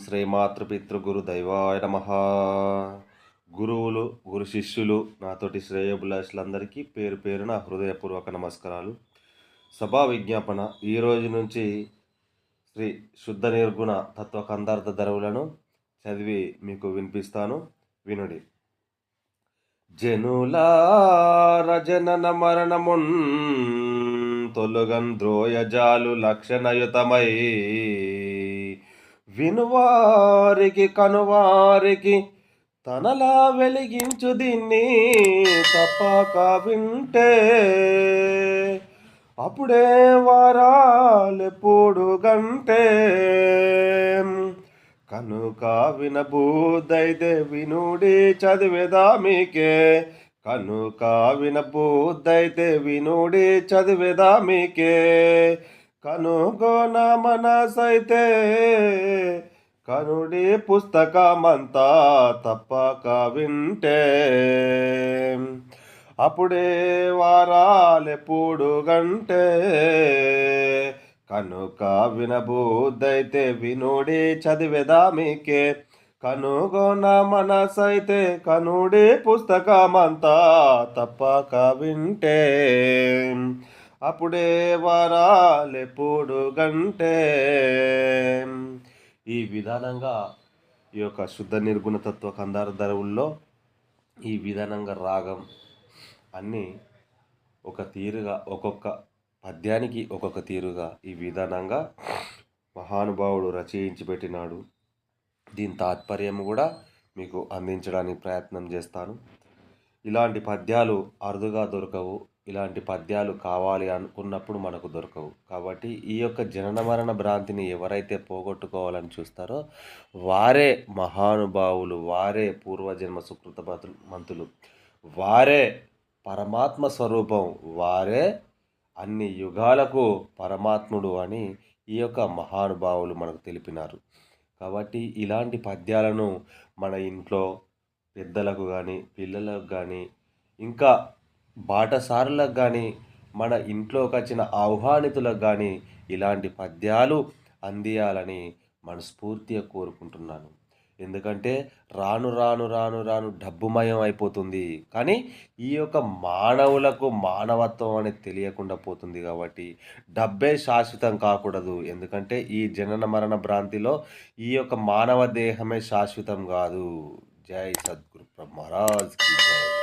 శ్రీమాతృపితృగురు దైవాయ నమః. గురువులు, గురు శిష్యులు, నాతోటి శ్రేయోభిలాషులందరికీ పేరు పేరున హృదయపూర్వక నమస్కారాలు. సభా విజ్ఞాపన, ఈ రోజు నుంచి శ్రీ శుద్ధ నిర్గుణ తత్వ కందార్థ ధరవులను చదివి మీకు వినిపిస్తాను, వినుడి. జనులార జనన మరణమున్ తొలగన్ ద్రోయజాలు లక్షణయుతమై వినువారికి కనువారికి తనలా వెలిగించు దీన్ని తప్పక వింటే అప్పుడే వారాలెప్పుడు గంటే కనుక వినబుద్దైతే వినుడి చదివేదా మీకే, కనుక వినబుద్దైతే వినుడి చదివేదా మీకే, కనుగొన మనసైతే కనుడి పుస్తకమంతా తప్పక వింటే అప్పుడే వారాలెప్పుడు గంటే కనుక వినబుద్దైతే వినుడి చదివేదా మీకే, కనుగొన మనసైతే కనుడి పుస్తకమంతా తప్పక వింటే అప్పుడే వారాలెప్పుడు గంటే. ఈ విధానంగా ఈ యొక్క శుద్ధ నిర్గుణతత్వ కందార ధరవుల్లో ఈ విధానంగా రాగం అన్నీ ఒక తీరుగా, ఒక్కొక్క పద్యానికి ఒక్కొక్క తీరుగా ఈ విధానంగా మహానుభావుడు రచయించి పెట్టినాడు. దీని తాత్పర్యం కూడా మీకు అందించడానికి ప్రయత్నం చేస్తాను. ఇలాంటి పద్యాలు అరుదుగా దొరకవు, ఇలాంటి పద్యాలు కావాలి అనుకున్నప్పుడు మనకు దొరకవు. కాబట్టి ఈ యొక్క జనన మరణ భ్రాంతిని ఎవరైతే పోగొట్టుకోవాలని చూస్తారో వారే మహానుభావులు, వారే పూర్వజన్మ సుకృత మంతులు, వారే పరమాత్మ స్వరూపం, వారే అన్ని యుగాలకు పరమాత్ముడు అని ఈ యొక్క మహానుభావులు మనకు తెలిపినారు. కాబట్టి ఇలాంటి పద్యాలను మన ఇంట్లో పెద్దలకు కానీ, పిల్లలకు కానీ, ఇంకా బాటసారులకు కానీ, మన ఇంట్లోకి వచ్చిన ఆహ్వానితులకు కానీ ఇలాంటి పద్యాలు అందియాలని మనస్ఫూర్తిగా కోరుకుంటున్నాను. ఎందుకంటే రాను రాను రాను రాను డబ్బుమయం అయిపోతుంది, కానీ ఈ యొక్క మానవులకు మానవత్వం అనేది తెలియకుండా పోతుంది. కాబట్టి డబ్బే శాశ్వతం కాకూడదు. ఎందుకంటే ఈ జనన మరణ భ్రాంతిలో ఈ యొక్క మానవ దేహమే శాశ్వతం కాదు. జై సద్గురు మహారాజ్ కి జై.